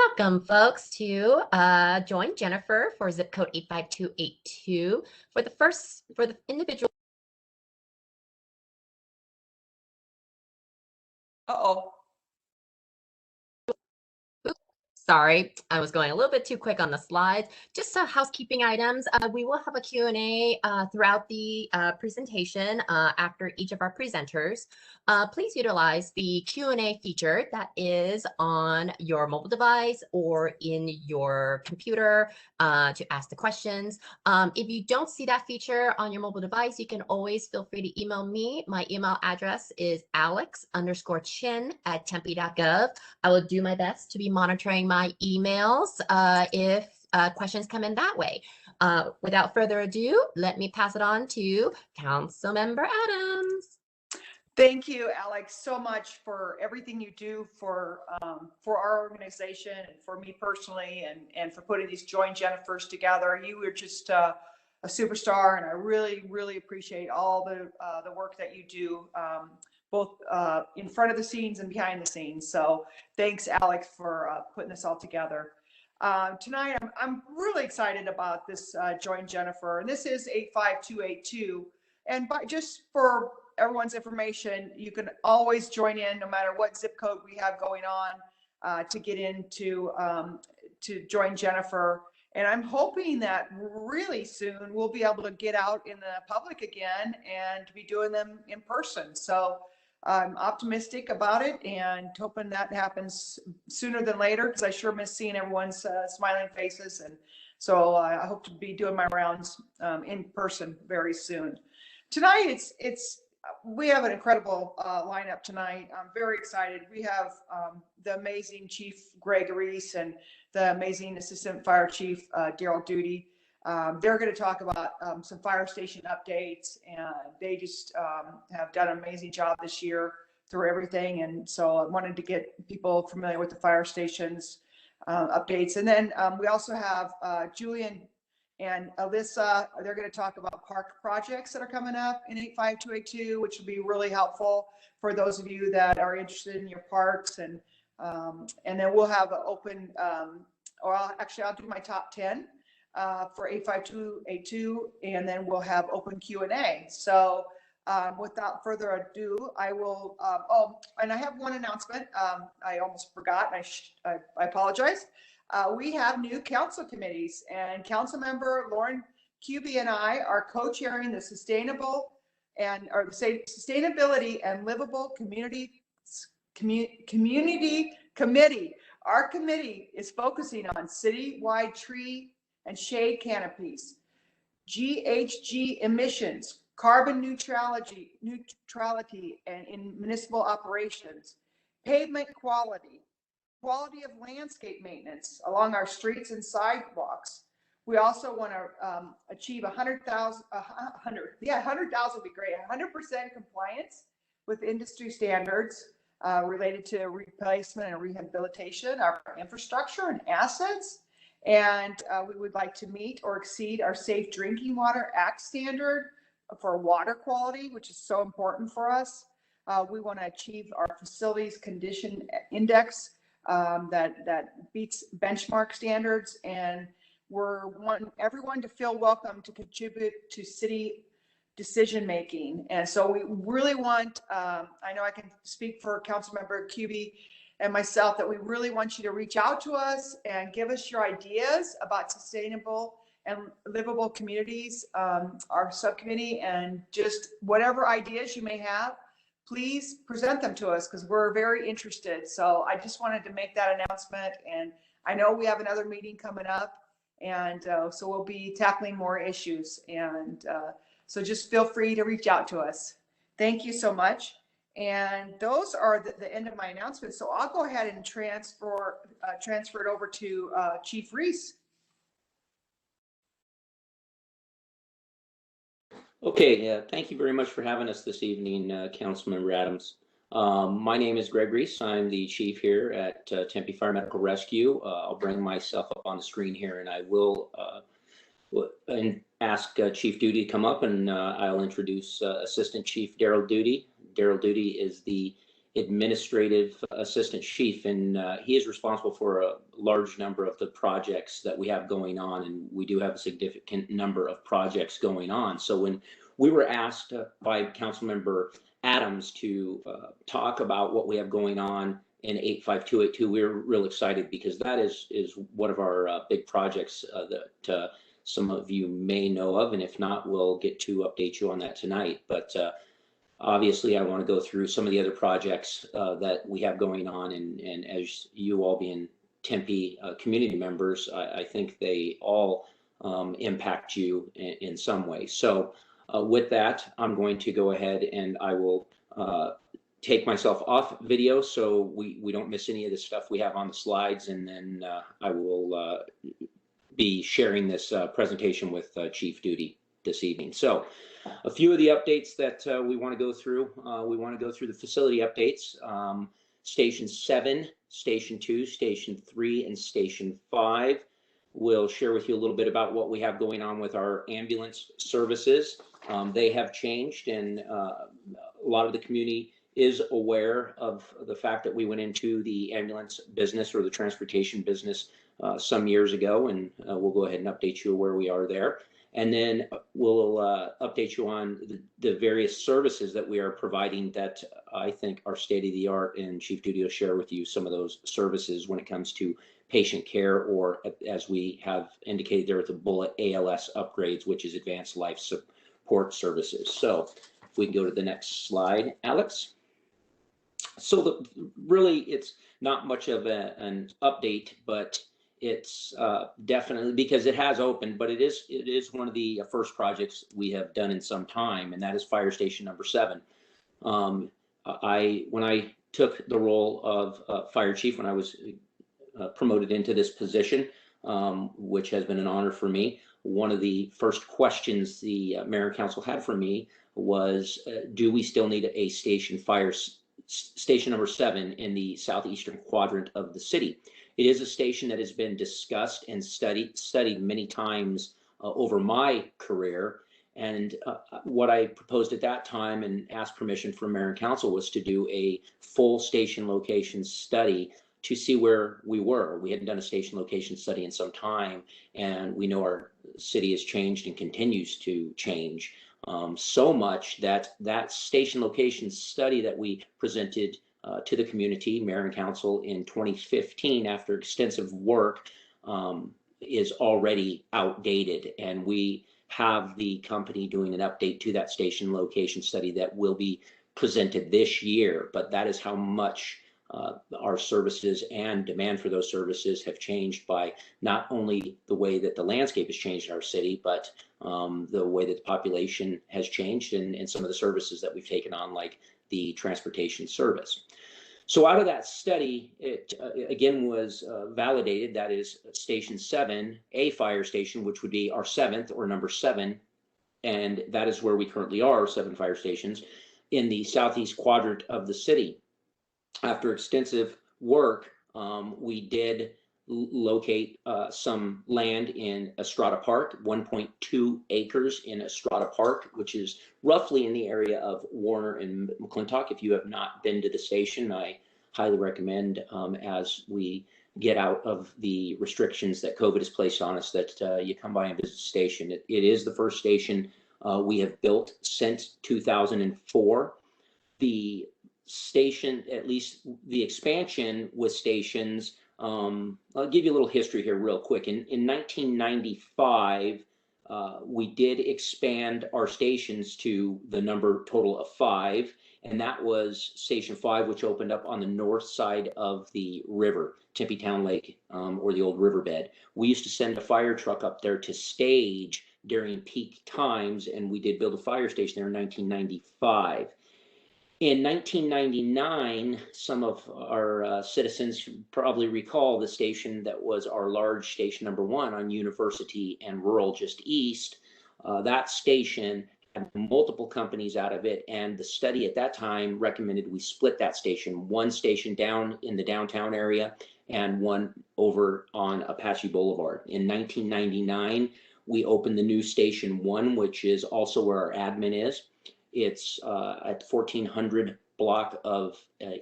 Welcome, folks, to join Jennifer for zip code 85282 for the individual. Uh-oh. Sorry, I was going a little bit too quick on the slides. Just some housekeeping items. We will have a Q&A throughout the presentation after each of our presenters. Please utilize the Q&A feature that is on your mobile device or in your computer to ask the questions. If you don't see that feature on your mobile device, you can always feel free to email me. My email address is alex_chin@tempe.gov. I will do my best to be monitoring my emails if questions come in that way. Without further ado, let me pass it on to Councilmember Adams. Thank you, Alex, so much for everything you do for our organization and for me personally, and for putting these Join Jennifers together. You were just a superstar, and I really, really appreciate all the work that you do, both in front of the scenes and behind the scenes. So thanks, Alex, for putting this all together. Tonight, I'm really excited about this Join Jennifer, and this is 85282. And just for everyone's information, you can always join in no matter what zip code we have going on to get into to Join Jennifer. And I'm hoping that really soon we'll be able to get out in the public again and be doing them in person. So I'm optimistic about it and hoping that happens sooner than later, because I sure miss seeing everyone's smiling faces. And so I hope to be doing my rounds in person very soon. Tonight, we have an incredible lineup tonight. I'm very excited. We have the amazing Chief Greg Reese and the amazing Assistant Fire Chief Daryl Duty. They're going to talk about some fire station updates, and they just have done an amazing job this year through everything. And so I wanted to get people familiar with the fire stations updates. And then we also have Julian and Alyssa. They're going to talk about park projects that are coming up in 85282, which will be really helpful for those of you that are interested in your parks. And then we'll have an open, I'll do my top 10 for 85282, and then we'll have open Q&A. So without further ado, I will, and I have one announcement. I almost forgot, and I apologize. We have new council committees, and Councilmember Lauren Kuby and I are co-chairing the Sustainability and Livable Community Committee. Our committee is focusing on citywide tree and shade canopies, GHG emissions, carbon neutrality and in municipal operations, pavement quality of landscape maintenance along our streets and sidewalks. We also want to achieve 100,000 would be great, 100% compliance with industry standards related to replacement and rehabilitation, our infrastructure and assets. And we would like to meet or exceed our Safe Drinking Water Act standard for water quality, which is so important for us. We want to achieve our facilities condition index that beats benchmark standards, and we're wanting everyone to feel welcome to contribute to city decision making. And so we really want, I know I can speak for Councilmember Kuby and myself, that we really want you to reach out to us and give us your ideas about sustainable and livable communities, our subcommittee, and just whatever ideas you may have, please present them to us, because we're very interested. So I just wanted to make that announcement. And I know we have another meeting coming up, and so we'll be tackling more issues. And so just feel free to reach out to us. Thank you so much. And those are the end of my announcements. So I'll go ahead and transfer it over to Chief Reese. Okay, thank you very much for having us this evening, Councilmember Adams. My name is Greg Reese. I'm the chief here at Tempe Fire Medical Rescue. I'll bring myself up on the screen here, and I will ask Chief Duty to come up, and I'll introduce Assistant Chief Daryl Duty. Daryl Duty is the administrative assistant chief, and he is responsible for a large number of the projects that we have going on, and we do have a significant number of projects going on. So when we were asked by Councilmember Adams to talk about what we have going on in 85282, we were real excited because that is one of our big projects that some of you may know of, and if not, we'll get to update you on that tonight. But obviously, I want to go through some of the other projects that we have going on, and as you all being Tempe community members, I think they all impact you in some way. So with that, I'm going to go ahead and I will take myself off video so we don't miss any of the stuff we have on the slides, and then I will be sharing this presentation with Chief Duty this evening. So a few of the updates that we want to go through. We want to go through the facility updates. Station 7, Station 2, Station 3, and Station 5. We'll share with you a little bit about what we have going on with our ambulance services. They have changed, and a lot of the community is aware of the fact that we went into the ambulance business or the transportation business some years ago, and we'll go ahead and update you where we are there. And then we'll update you on the various services that we are providing that I think are state of the art, and Chief Duty will share with you some of those services when it comes to patient care, or as we have indicated there with the bullet, ALS upgrades, which is advanced life support services. So if we can go to the next slide, Alex. So really it's not much of an update, but it's definitely, because it has opened, but it is one of the first projects we have done in some time, and that is Fire Station number 7. When I took the role of Fire Chief, when I was promoted into this position, which has been an honor for me, one of the first questions the Mayor and Council had for me was, do we still need a station number 7 in the southeastern quadrant of the city? It is a station that has been discussed and studied many times over my career. And what I proposed at that time and asked permission from Mayor and Council was to do a full station location study to see where we were. We hadn't done a station location study in some time, and we know our city has changed and continues to change so much that that station location study that we presented to the community, Mayor and Council, in 2015, after extensive work, is already outdated. And we have the company doing an update to that station location study that will be presented this year. But that is how much our services and demand for those services have changed by not only the way that the landscape has changed in our city, but the way that the population has changed, and some of the services that we've taken on, like the transportation service. So out of that study, it again was validated. That is Station 7, a fire station, which would be our 7th or number 7. And that is where we currently are, 7 fire stations in the southeast quadrant of the city. After extensive work, we did locate some land in Estrada Park, 1.2 acres in Estrada Park, which is roughly in the area of Warner and McClintock. If you have not been to the station, I highly recommend, as we get out of the restrictions that COVID has placed on us, that you come by and visit the station. It is the first station we have built since 2004. The station, at least the expansion with stations, I'll give you a little history here real quick. In 1995, we did expand our stations to the number total of 5, and that was Station 5, which opened up on the north side of the river, Tempe Town Lake, or the old riverbed. We used to send a fire truck up there to stage during peak times, and we did build a fire station there in 1995. In 1999, some of our citizens probably recall the station that was our large station number 1 on University and Rural just east. That station had multiple companies out of it, and the study at that time recommended we split that station, one station down in the downtown area and one over on Apache Boulevard. In 1999, we opened the new Station 1, which is also where our admin is. It's at 1400 block of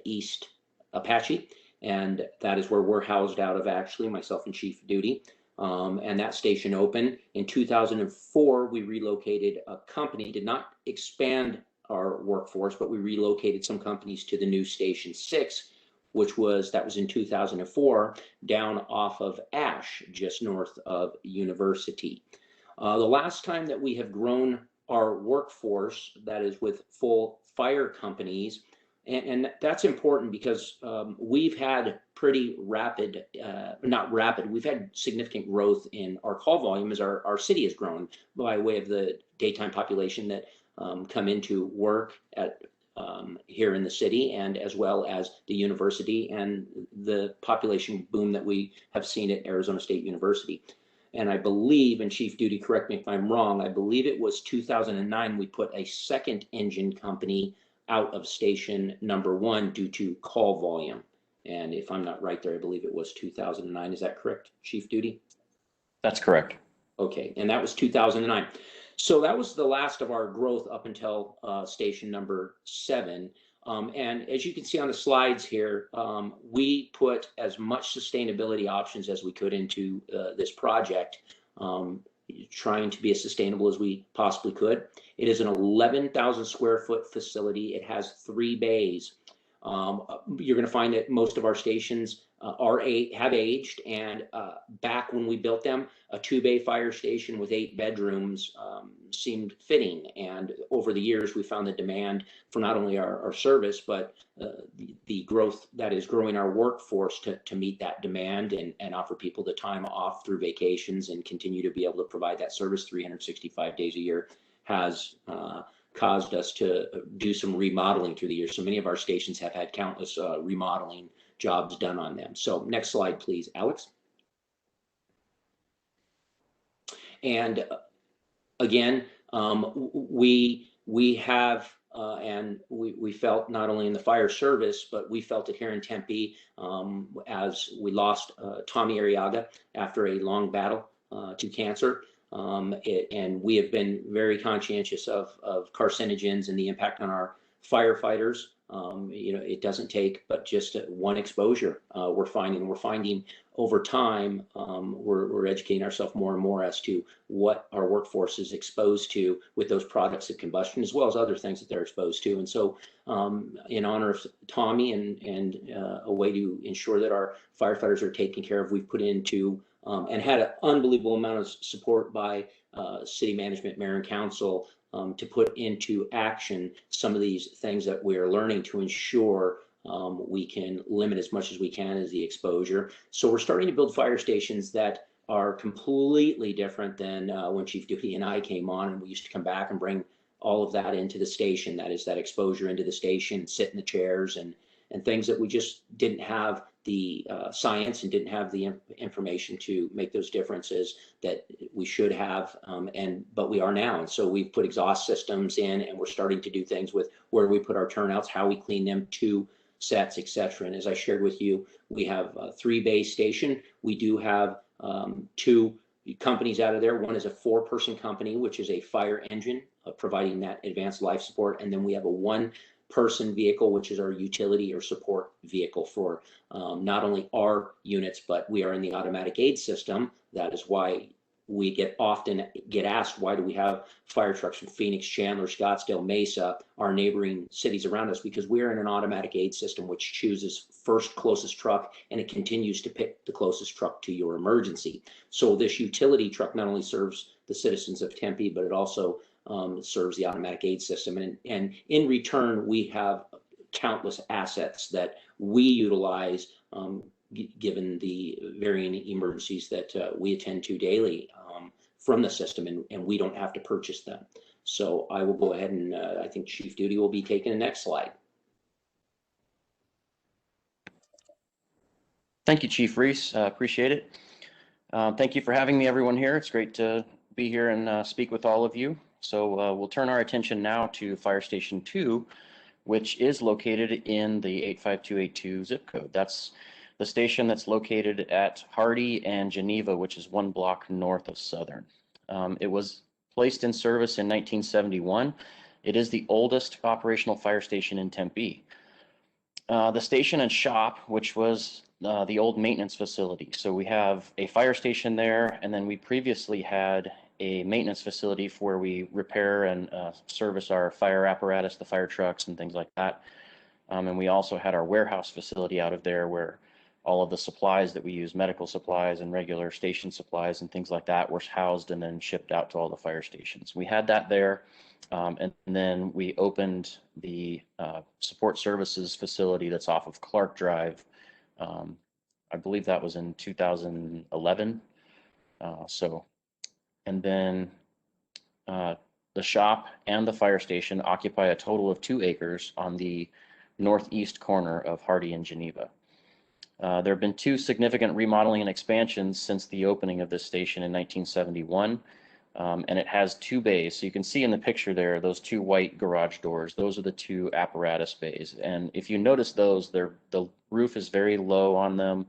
East Apache, and that is where we're housed out of, actually, myself and Chief Duty. And that station opened. In 2004, we relocated a company, did not expand our workforce, but we relocated some companies to the new Station 6, that was in 2004, down off of Ash, just north of University. The last time that we have grown our workforce, that is with full fire companies, and that's important because we've had pretty rapid, not rapid, we've had significant growth in our call volume as our city has grown by way of the daytime population that come into work at here in the city, and as well as the university and the population boom that we have seen at Arizona State University. And I believe, and Chief Duty, correct me if I'm wrong, I believe it was 2009 we put a second engine company out of station number 1 due to call volume. And if I'm not right there, I believe it was 2009. Is that correct, Chief Duty? That's correct. Okay, and that was 2009. So that was the last of our growth up until station number 7. And as you can see on the slides here, we put as much sustainability options as we could into this project, trying to be as sustainable as we possibly could. It is an 11,000 square foot facility. It has 3 bays. You're going to find that most of our stations have aged, and back when we built them, a 2-bay fire station with 8 bedrooms seemed fitting. And over the years, we found the demand for not only our service, but the growth that is growing our workforce to meet that demand and offer people the time off through vacations and continue to be able to provide that service 365 days a year has caused us to do some remodeling through the years. So many of our stations have had countless remodeling jobs done on them. So next slide, please, Alex. And again, we have and we felt not only in the fire service, but we felt it here in Tempe as we lost Tommy Arriaga after a long battle to cancer. And we have been very conscientious of carcinogens and the impact on our firefighters. It doesn't take but just one exposure. We're finding over time, we're educating ourselves more and more as to what our workforce is exposed to with those products of combustion, as well as other things that they're exposed to. And so in honor of Tommy and a way to ensure that our firefighters are taken care of, we've put into and had an unbelievable amount of support by city management, mayor, and council to put into action some of these things that we're learning to ensure we can limit as much as we can as the exposure. So we're starting to build fire stations that are completely different than when Chief Duty and I came on, and we used to come back and bring all of that into the station. That is that exposure into the station, sit in the chairs and things that we just didn't have the science and didn't have the information to make those differences that we should have, but we are now. And so we've put exhaust systems in, and we're starting to do things with where we put our turnouts, how we clean them, 2 sets, etc. And as I shared with you, we have a 3-bay station. We do have 2 companies out of there. One is a 4-person company, which is a fire engine, providing that advanced life support. And then we have a 1-person vehicle, which is our utility or support vehicle for not only our units, but we are in the automatic aid system. That is why we often get asked, why do we have fire trucks from Phoenix, Chandler, Scottsdale, Mesa, our neighboring cities around us? Because we're in an automatic aid system, which chooses first closest truck, and it continues to pick the closest truck to your emergency. So this utility truck not only serves the citizens of Tempe, but it also serves the automatic aid system. And in return, we have countless assets that we utilize given the varying emergencies that we attend to daily from the system, and we don't have to purchase them. So I will go ahead and I think Chief Duty will be taking the next slide. Thank you, Chief Reese. Appreciate it. Thank you for having me, everyone here. It's great to be here and speak with all of you. So we'll turn our attention now to Fire Station 2, which is located in the 85282 zip code. That's the station that's located at Hardy and Geneva, which is 1 block north of Southern. It was placed in service in 1971. It is the oldest operational fire station in Tempe. the station and shop, which was the old maintenance facility. So we have a fire station there, and then we previously had a maintenance facility for where we repair and service our fire apparatus, the fire trucks and things like that. And we also had our warehouse facility out of there where all of the supplies that we use, medical supplies and regular station supplies and things like that, were housed and then shipped out to all the fire stations. We had that there. And then we opened the support services facility that's off of Clark Drive. I believe that was in 2011. And then the shop and the fire station occupy a total of 2 acres on the northeast corner of Hardy and Geneva. There have been 2 significant remodeling and expansions since the opening of this station in 1971. And it has 2 bays. So you can see in the picture there, those 2 white garage doors, those are the 2 apparatus bays. And if you notice those, the roof is very low on them.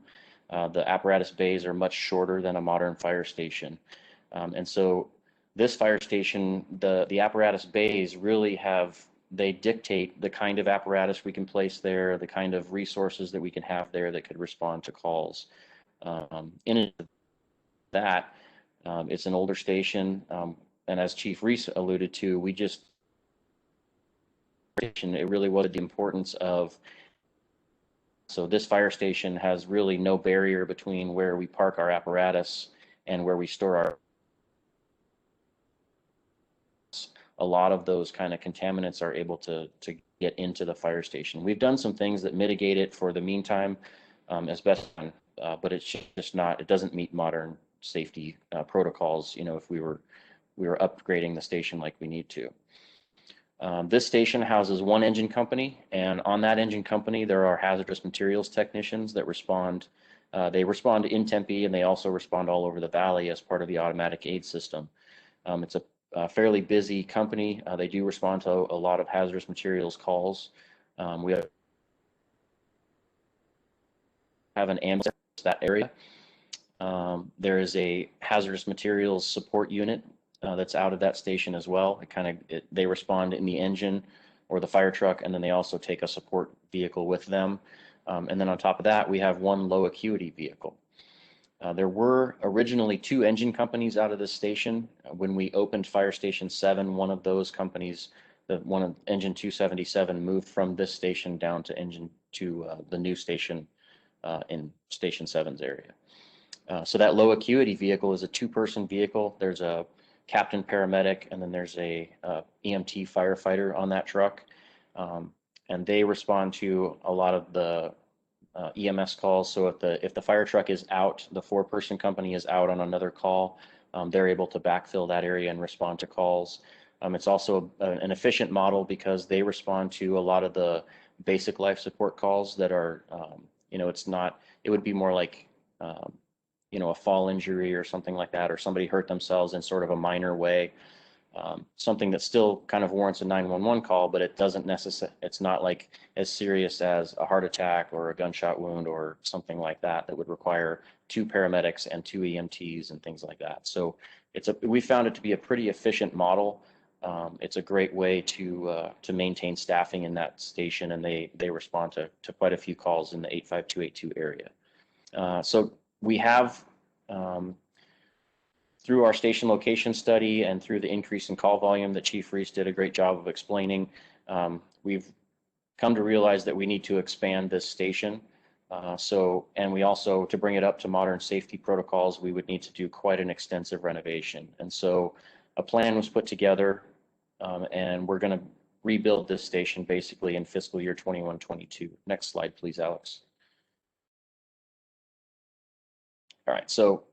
The apparatus bays are much shorter than a modern fire station. And so this fire station, the apparatus bays really they dictate the kind of apparatus we can place there, the kind of resources that we can have there that could respond to calls. In addition to that, it's an older station, and as Chief Reese alluded to, it really was the importance of, so this fire station has really no barrier between where we park our apparatus and where we store our. A lot of those kind of contaminants are able to get into the fire station. We've done some things that mitigate it for the meantime, as best, but it's just not, it doesn't meet modern safety protocols, if we were upgrading the station like we need to. This station houses 1 engine company, and on that engine company there are hazardous materials technicians that respond. They respond in Tempe, and they also respond all over the valley as part of the automatic aid system. It's a fairly busy company. They do respond to a lot of hazardous materials calls. We have an ambulance in that area. There is a hazardous materials support unit that's out of that station as well. They respond in the engine or the fire truck, and then they also take a support vehicle with them. And then on top of that, we have 1 low acuity vehicle. There were originally 2 engine companies out of this station. When we opened Fire Station 7, one of those companies, Engine 277, moved from this station down to the new station in Station 7's area. So that low acuity vehicle is a 2-person vehicle. There's a captain paramedic, and then there's a EMT firefighter on that truck. And they respond to a lot of the EMS calls. So if the fire truck is out, the 4-person company is out on another call, they're able to backfill that area and respond to calls. It's also an efficient model because they respond to a lot of the basic life support calls that are, it would be more like, a fall injury or something like that, or somebody hurt themselves in sort of a minor way. Something that still kind of warrants a 911 call, but it's not like as serious as a heart attack or a gunshot wound or something like that would require 2 paramedics and 2 EMTs and things like that. So we found it to be a pretty efficient model. It's a great way to maintain staffing in that station, and they respond to quite a few calls in the 85282 area. So we have, through our station location study and through the increase in call volume that Chief Reese did a great job of explaining, we've come to realize that we need to expand this station. And we also, to bring it up to modern safety protocols, we would need to do quite an extensive renovation. And so a plan was put together, and we're going to rebuild this station basically in fiscal year 21-22. Next slide, please, Alex. All right, so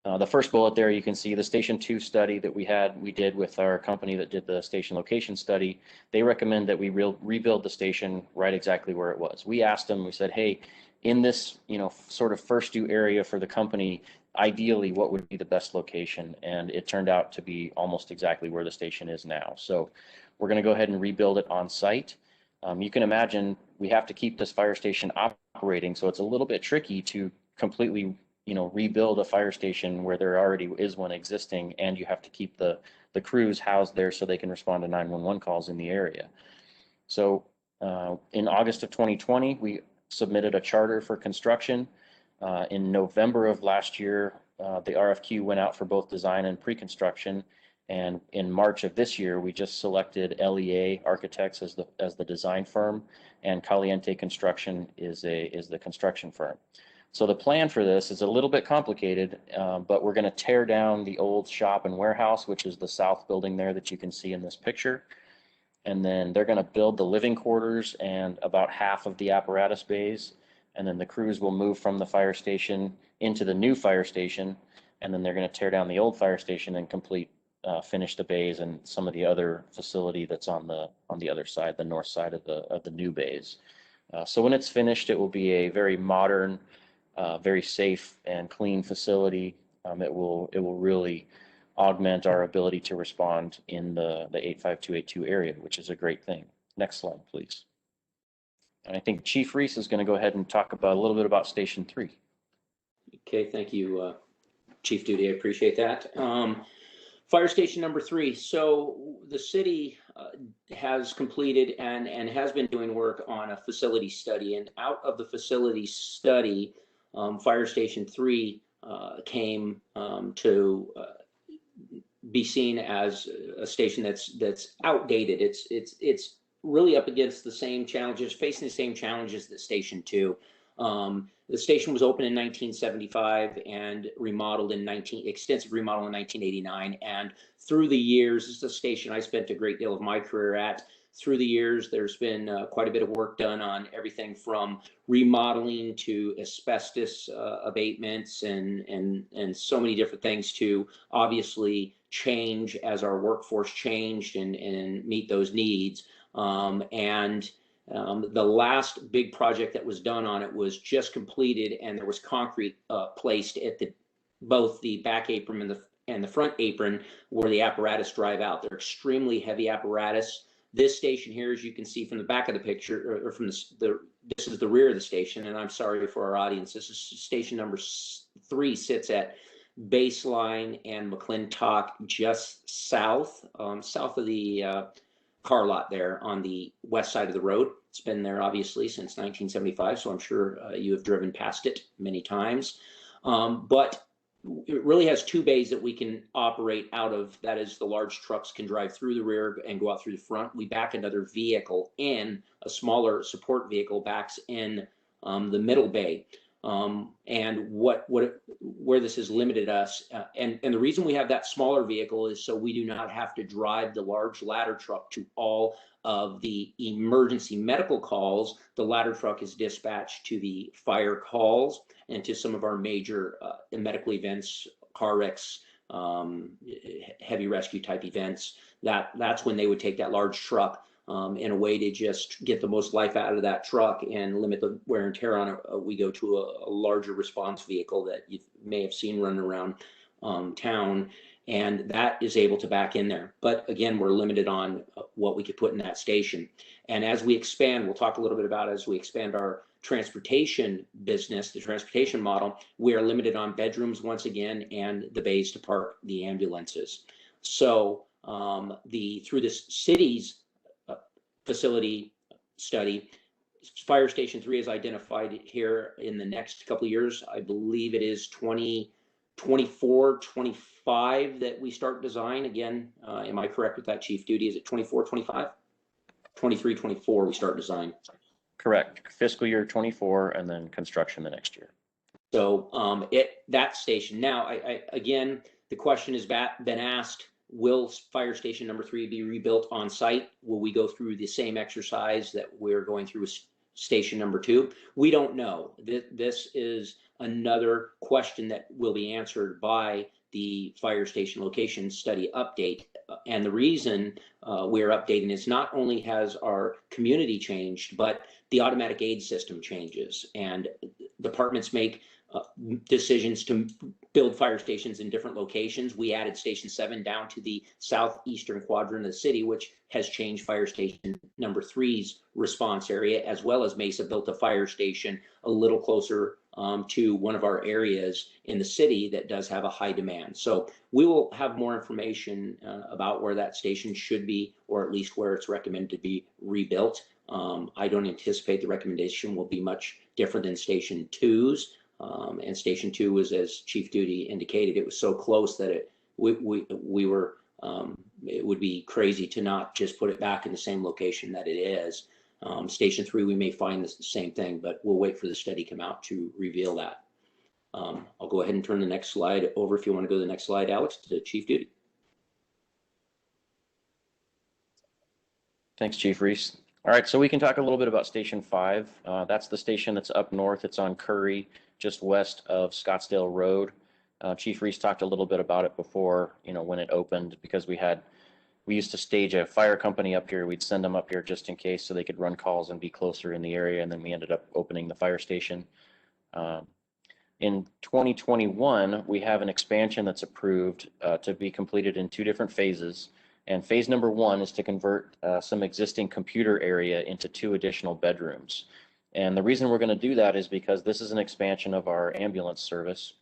the first bullet there, you can see the Station 2 study that we did with our company that did the station location study. They recommend that we rebuild the station right exactly where it was. We asked them, we said, hey, in this sort of first due area for the company, ideally what would be the best location? And it turned out to be almost exactly where the station is now. So we're going to go ahead and rebuild it on site. You can imagine we have to keep this fire station operating, so it's a little bit tricky to completely rebuild a fire station where there already is one existing, and you have to keep the crews housed there so they can respond to 911 calls in the area. So In August of 2020, we submitted a charter for construction. In November of last year, the RFQ went out for both design and pre-construction. And in March of this year, we just selected LEA Architects as the design firm, and Caliente Construction is the construction firm. So the plan for this is a little bit complicated, but we're going to tear down the old shop and warehouse, which is the south building there that you can see in this picture. And then they're going to build the living quarters and about half of the apparatus bays. And then the crews will move from the fire station into the new fire station. And then they're going to tear down the old fire station and finish the bays and some of the other facility that's on the other side, the north side of the new bays. So when it's finished, it will be a very modern, very safe and clean facility. It will really augment our ability to respond in the 85282 area, which is a great thing. Next slide, please. And I think Chief Reese is going to go ahead and talk about a little bit about Station 3. Okay, thank you, Chief Duty. I appreciate that. Fire Station number 3. So the city has completed and has been doing work on a facility study, and out of the facility study, Fire Station 3 came to be seen as a station that's outdated. It's really up against the same challenges, facing the same challenges that Station 2. The station was opened in 1975 and remodeled extensive remodel in 1989. And through the years, this is a station I spent a great deal of my career at. Through the years, there's been quite a bit of work done on everything from remodeling to asbestos abatements and so many different things to obviously change as our workforce changed and meet those needs. The last big project that was done on it was just completed, and there was concrete placed at both the back apron and the front apron where the apparatus drive out. They're extremely heavy apparatus. This station here, as you can see from the back of the picture, or from this is the rear of the station, and I'm sorry for our audience. This is station number 3, sits at Baseline and McClintock, just south of the car lot there on the west side of the road. It's been there obviously since 1975, so I'm sure you have driven past it many times. But it really has 2 bays that we can operate out of. That is, the large trucks can drive through the rear and go out through the front. We back another vehicle in, a smaller support vehicle backs in the middle bay. And where this has limited us, and the reason we have that smaller vehicle is so we do not have to drive the large ladder truck to all of the emergency medical calls. The ladder truck is dispatched to the fire calls and to some of our major medical events, car wrecks, heavy rescue type events. That's when they would take that large truck. In a way to just get the most life out of that truck and limit the wear and tear on it, we go to a larger response vehicle that you may have seen running around town, and that is able to back in there. But again, we're limited on what we could put in that station. And as we expand, we'll talk a little bit about as we expand our transportation business, the transportation model, we are limited on bedrooms once again and the bays to park the ambulances. So through the city's facility study, Fire Station 3 is identified here in the next couple of years. I believe it is 2024, 25 that we start design. Again, am I correct with that, Chief Duty? Is it 24, 25? 23, 24 we start design. Correct. Fiscal year 24 and then construction the next year. So that station. Now, again, the question has been asked, will Fire Station number 3 be rebuilt on site? Will we go through the same exercise that we're going through with station number 2? We don't know. This is another question that will be answered by the fire station location study update. And the reason we're updating is not only has our community changed, but the automatic aid system changes, and departments make decisions to build fire stations in different locations. We added Station 7 down to the southeastern quadrant of the city, which has changed Fire Station number 3's response area, as well as Mesa built a fire station a little closer to one of our areas in the city that does have a high demand. So we will have more information about where that station should be, or at least where it's recommended to be rebuilt I don't anticipate the recommendation will be much different than Station 2's. And Station 2 was, as Chief Duty indicated, it was so close that we were, it would be crazy to not just put it back in the same location that it is. Station 3, we may find the same thing, but we'll wait for the study to come out to reveal that. I'll go ahead and turn the next slide over if you want to go to the next slide, Alex, to Chief Duty. Thanks, Chief Reese. All right, so we can talk a little bit about Station 5. That's the station that's up north. It's on Curry, just west of Scottsdale Road. Chief Reese talked a little bit about it before, when it opened, because we used to stage a fire company up here. We'd send them up here just in case so they could run calls and be closer in the area, and then we ended up opening the fire station. In 2021, we have an expansion that's approved to be completed in 2 different phases. And phase number 1 is to convert some existing computer area into 2 additional bedrooms. And the reason we're going to do that is because this is an expansion of our ambulance service.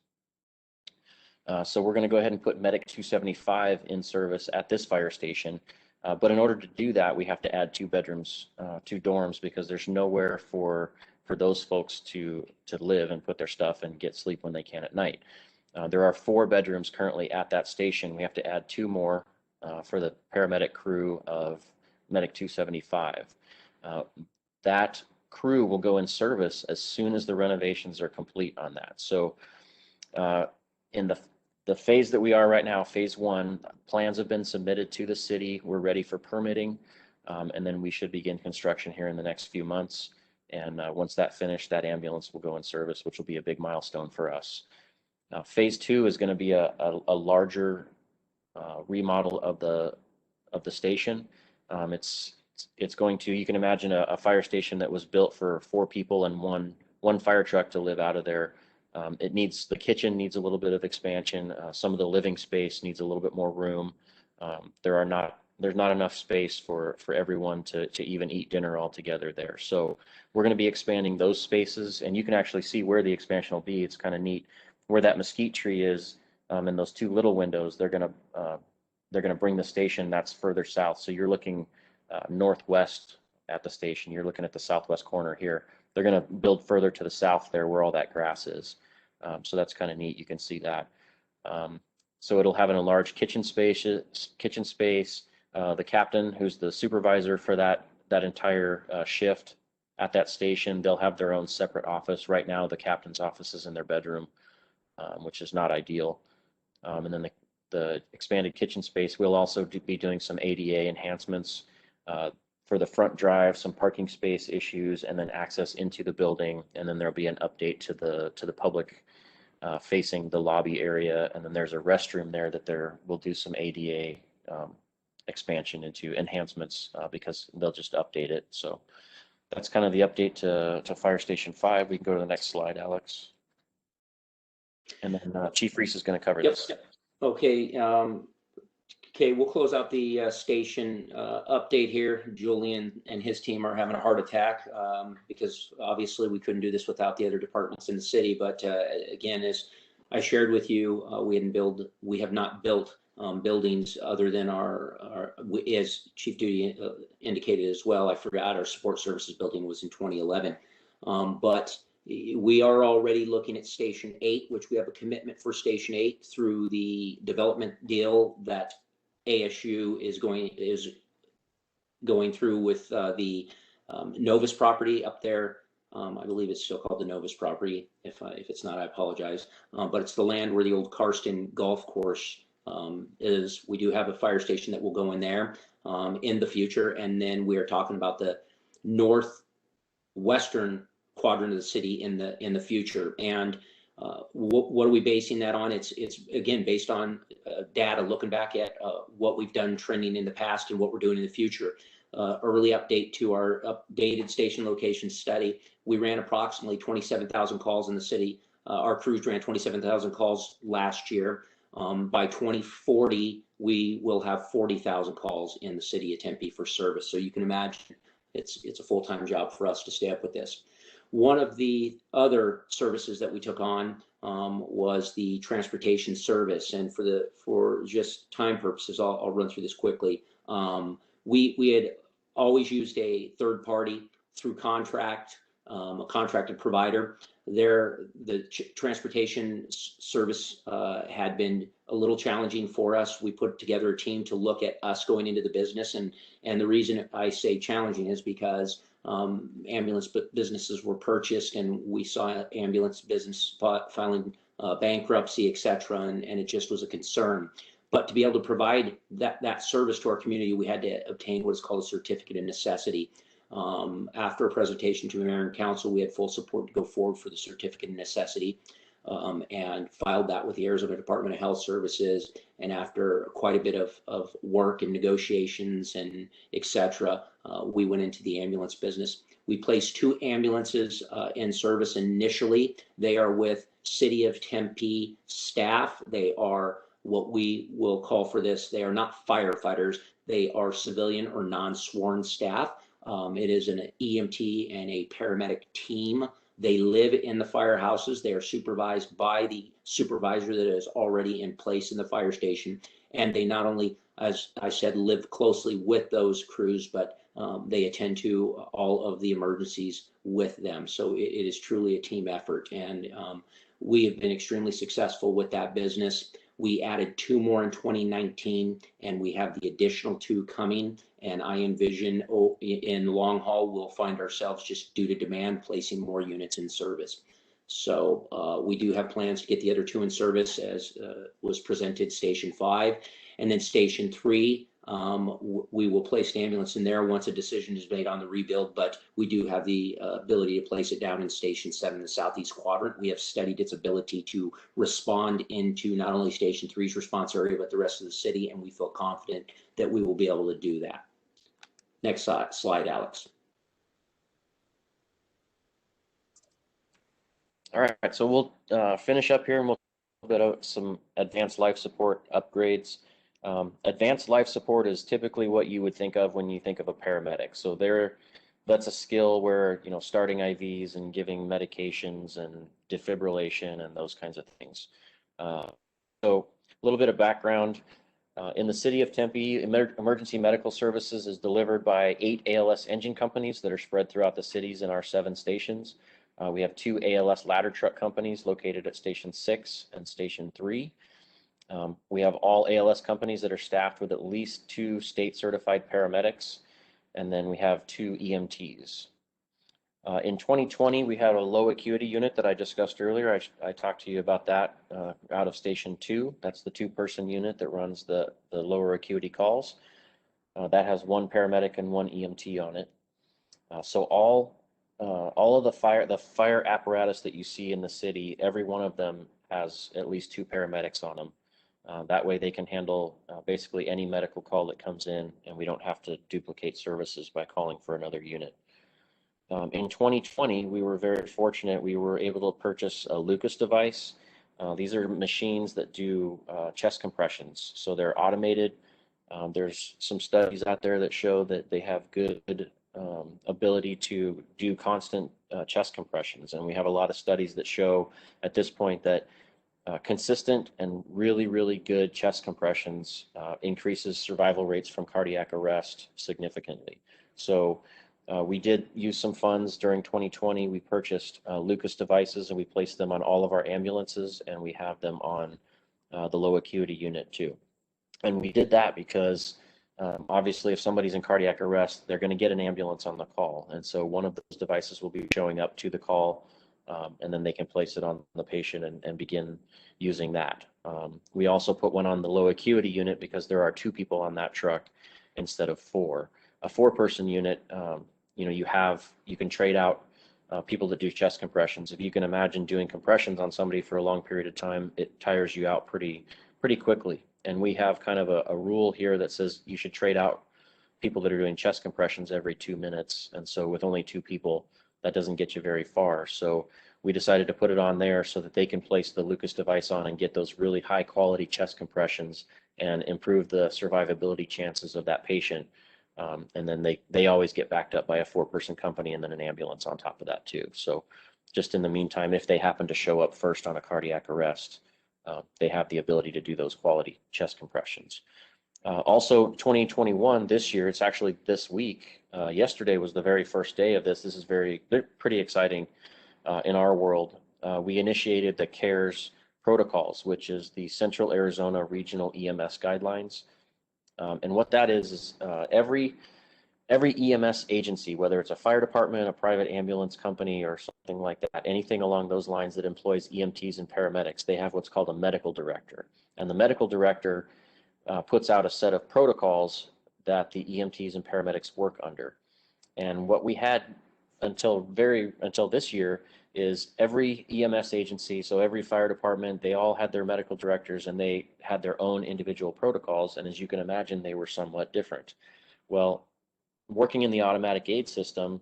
So we're going to go ahead and put Medic 275 in service at this fire station. But in order to do that, we have to add 2 bedrooms, 2 dorms, because there's nowhere for those folks to live and put their stuff and get sleep when they can at night. There are 4 bedrooms currently at that station. We have to add 2 more for the paramedic crew of Medic 275. That crew will go in service as soon as the renovations are complete on that. So in the phase that we are right now, phase 1, plans have been submitted to the city. We're ready for permitting, and then we should begin construction here in the next few months. And once that finished, that ambulance will go in service, which will be a big milestone for us. Phase 2 is going to be a larger remodel of the station. It's going to, you can imagine a fire station that was built for 4 people and one fire truck to live out of there. The kitchen needs a little bit of expansion. Some of the living space needs a little bit more room. There's not enough space for everyone to even eat dinner all together there. So we're going to be expanding those spaces, and you can actually see where the expansion will be. It's kind of neat where that mesquite tree is. And those 2 little windows, they're going to bring the station that's further south. So you're looking northwest at the station. You're looking at the southwest corner here. They're going to build further to the south there where all that grass is. So that's kind of neat. You can see that. So it'll have an enlarged kitchen space. The captain, who's the supervisor for that entire shift at that station, they'll have their own separate office. Right now, the captain's office is in their bedroom, which is not ideal. And then the expanded kitchen space, we'll also be doing some ADA enhancements for the front drive, some parking space issues, and then access into the building. And then there'll be an update to the public facing the lobby area. And then there's a restroom there that we'll do some ADA expansion into enhancements because they'll just update it. So that's kind of the update to Fire Station 5. We can go to the next slide, Alex. And then Chief Reese is going to cover this. Okay. Okay, we'll close out the station update here. Julian and his team are having a heart attack because obviously we couldn't do this without the other departments in the city. But again, as I shared with you, we have not built buildings other than as Chief Duty indicated as well. I forgot our support services building was in 2011, but we are already looking at Station 8, which we have a commitment for Station 8 through the development deal that ASU is going through with the Novus property up there. I believe it's still called the Novus property. If it's not, I apologize. But it's the land where the old Karsten golf course is. We do have a fire station that will go in there in the future, and then we are talking about the northwestern quadrant of the city in the future. And what are we basing that on? It's again based on data, looking back at what we've done trending in the past and what we're doing in the future. Early update to our updated station location study. We ran approximately 27,000 calls in the city. Our crews ran 27,000 calls last year. By 2040, we will have 40,000 calls in the city of Tempe for service. So you can imagine it's a full-time job for us to stay up with this. One of the other services that we took on was the transportation service, and for just time purposes, I'll run through this quickly. We had always used a third party through contract, a contracted provider. The transportation service had been a little challenging for us. We put together a team to look at us going into the business, and the reason I say challenging is because ambulance businesses were purchased, and we saw ambulance business filing bankruptcy, etc., and it just was a concern. But to be able to provide that service to our community, we had to obtain what is called a certificate of necessity. After a presentation to the mayor and council, we had full support to go forward for the certificate of necessity, and filed that with the Arizona Department of Health Services. And after quite a bit of work and negotiations and etc., we went into the ambulance business. We placed 2 ambulances in service initially. They are with City of Tempe staff. They are what we will call for this. They are not firefighters. They are civilian or non-sworn staff. It is an EMT and a paramedic team. They live in the firehouses. They are supervised by the supervisor that is already in place in the fire station. And they not only, as I said, live closely with those crews, but they attend to all of the emergencies with them. So it is truly a team effort. And we have been extremely successful with that business. We added 2 more in 2019, and we have the additional 2 coming. And I envision in long haul, we'll find ourselves, just due to demand, placing more units in service. So we do have plans to get the other 2 in service, as was presented, Station 5. And then Station 3, we will place the ambulance in there once a decision is made on the rebuild, but we do have the ability to place it down in Station 7 in the southeast quadrant. We have studied its ability to respond into not only Station 3's response area, but the rest of the city, and we feel confident that we will be able to do that. Next slide, Alex. All right, so we'll finish up here, and we'll talk about some advanced life support upgrades. Advanced life support is typically what you would think of when you think of a paramedic. So that's a skill where, you know, starting IVs and giving medications and defibrillation and those kinds of things. So a little bit of background. In the city of Tempe, emergency medical services is delivered by 8 ALS engine companies that are spread throughout the cities in our 7 stations. We have 2 ALS ladder truck companies located at Station 6 and Station 3. We have all ALS companies that are staffed with at least 2 state certified paramedics, and then we have 2 EMTs. In 2020, we had a low acuity unit that I discussed earlier. I talked to you about that out of Station 2. That's the 2-person unit that runs the lower acuity calls. That has 1 paramedic and 1 EMT on it. So all of the fire apparatus that you see in the city, every one of them has at least 2 paramedics on them. That way they can handle basically any medical call that comes in, and we don't have to duplicate services by calling for another unit. In 2020, we were very fortunate. We were able to purchase a Lucas device. These are machines that do chest compressions. So they're automated. There's some studies out there that show that they have good ability to do constant chest compressions. And we have a lot of studies that show at this point that consistent and really good chest compressions increases survival rates from cardiac arrest significantly. So we did use some funds during 2020. We purchased Lucas devices, and we placed them on all of our ambulances, and we have them on the low acuity unit too. And we did that because obviously if somebody's in cardiac arrest, they're going to get an ambulance on the call. And so one of those devices will be showing up to the call, and then they can place it on the patient and begin using that. We also put one on the low acuity unit because there are 2 people on that truck instead of 4. A 4-person unit, you know, you can trade out people that do chest compressions. If you can imagine doing compressions on somebody for a long period of time, it tires you out pretty quickly. And we have kind of a rule here that says you should trade out people that are doing chest compressions every 2 minutes. And so with only 2 people, that doesn't get you very far. So we decided to put it on there so that they can place the Lucas device on and get those really high quality chest compressions and improve the survivability chances of that patient. And then they always get backed up by a 4-person company and then an ambulance on top of that too. So just in the meantime, if they happen to show up first on a cardiac arrest, they have the ability to do those quality chest compressions. Also 2021, this year, it's actually this week, yesterday was the very first day of this. This is pretty exciting in our world. We initiated the CARES protocols, which is the Central Arizona Regional EMS Guidelines. And what that is every EMS agency, whether it's a fire department, a private ambulance company, or something like that, anything along those lines that employs EMTs and paramedics, they have what's called a medical director. And the medical director puts out a set of protocols that the EMTs and paramedics work under. And what we had until this year is every EMS agency, so every fire department, they all had their medical directors and they had their own individual protocols. And as you can imagine, they were somewhat different. Well, working in the automatic aid system,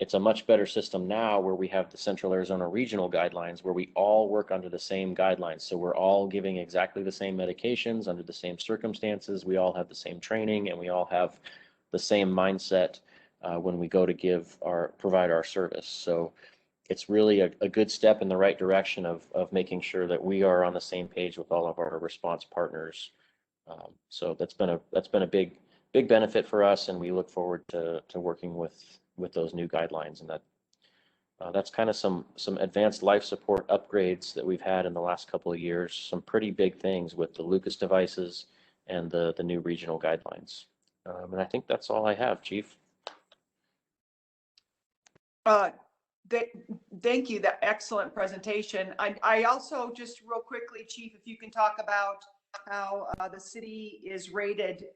it's a much better system now where we have the Central Arizona Regional Guidelines where we all work under the same guidelines. So we're all giving exactly the same medications under the same circumstances. We all have the same training and we all have the same mindset when we go to provide our service. So it's really a good step in the right direction of making sure that we are on the same page with all of our response partners. So that's been a big benefit for us, and we look forward to working with those new guidelines. And that's kind of some advanced life support upgrades that we've had in the last couple of years. Some pretty big things with the Lucas devices and the new regional guidelines. And I think that's all I have, Chief. Thank you. That excellent presentation. I also just real quickly, Chief, if you can talk about how the city is rated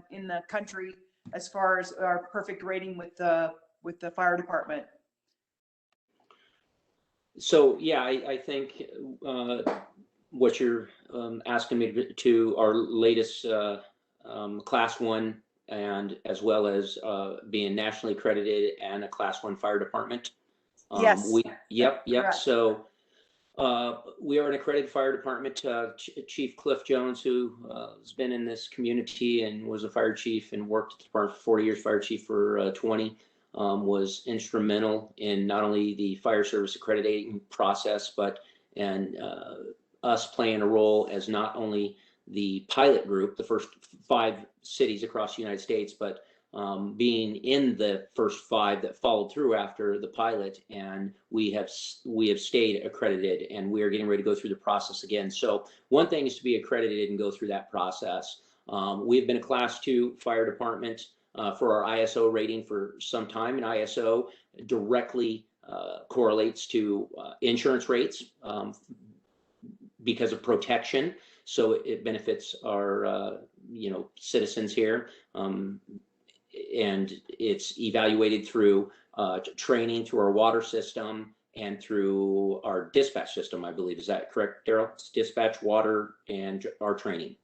in the country as far as our perfect rating with the fire department. So yeah, I think what you're asking me to our latest Class 1, and as well as being nationally accredited and a Class 1 fire department. Yes. Yep. Correct. So we are an accredited fire department. Chief Cliff Jones, who has been in this community and was a fire chief and worked at the department for 40 years, fire chief for 20, was instrumental in not only the fire service accrediting process, but us playing a role as not only the pilot group, the first 5 cities across the United States, but being in the first 5 that followed through after the pilot, and we have stayed accredited, and we are getting ready to go through the process again. So one thing is to be accredited and go through that process. We've been a Class 2 fire department for our ISO rating for some time, and ISO directly correlates to insurance rates because of protection. So it benefits our citizens here. And it's evaluated through training, through our water system, and through our dispatch system, I believe. Is that correct, Daryl? It's dispatch, water, and our training.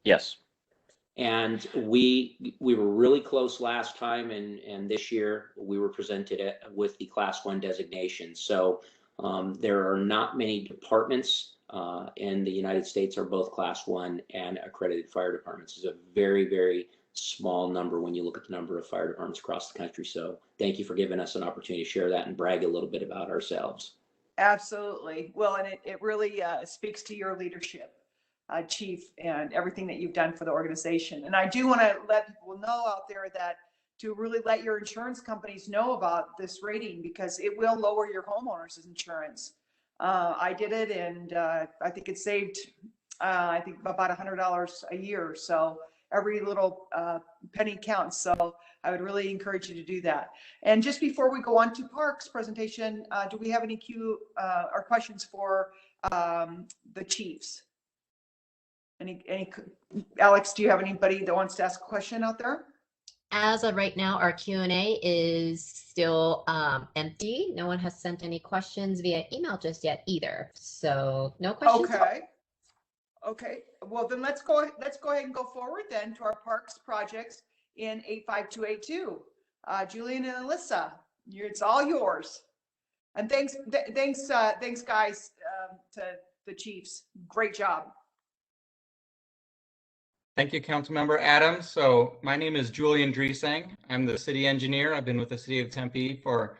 Yes. And we were really close last time, and this year we were presented with the Class 1 designation. So there are not many departments in the United States are both Class 1 and accredited fire departments. It's a very, very small number when you look at the number of fire departments across the country. So thank you for giving us an opportunity to share that and brag a little bit about ourselves. Absolutely. Well, and it really speaks to your leadership, Chief, and everything that you've done for the organization. And I do want to let people know out there that to really let your insurance companies know about this rating, because it will lower your homeowners' insurance. I did it, and I think it saved about $100 a year. So every little penny counts. So I would really encourage you to do that. And just before we go on to Park's presentation, do we have any or questions for the chiefs? Alex, do you have anybody that wants to ask a question out there? As of right now, our Q&A is still empty. No one has sent any questions via email just yet either. So no questions. Okay. Well, then let's go ahead and go forward then to our parks projects in 85282. Julian and Alyssa, it's all yours. And thanks guys to the chiefs. Great job. Thank you, Councilmember Adams. So my name is Julian Driesang. I'm the city engineer. I've been with the city of Tempe for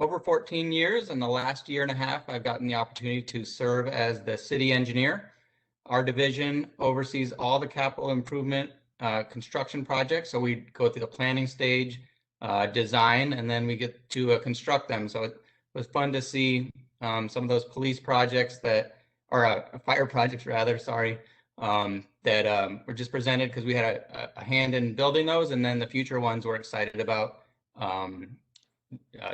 over 14 years. And the last year and a half, I've gotten the opportunity to serve as the city engineer. Our division oversees all the capital improvement construction projects. So we go through the planning stage, design, and then we get to construct them. So it was fun to see some of those police projects that, or fire projects rather, sorry, that were just presented because we had a hand in building those, and then the future ones we're excited about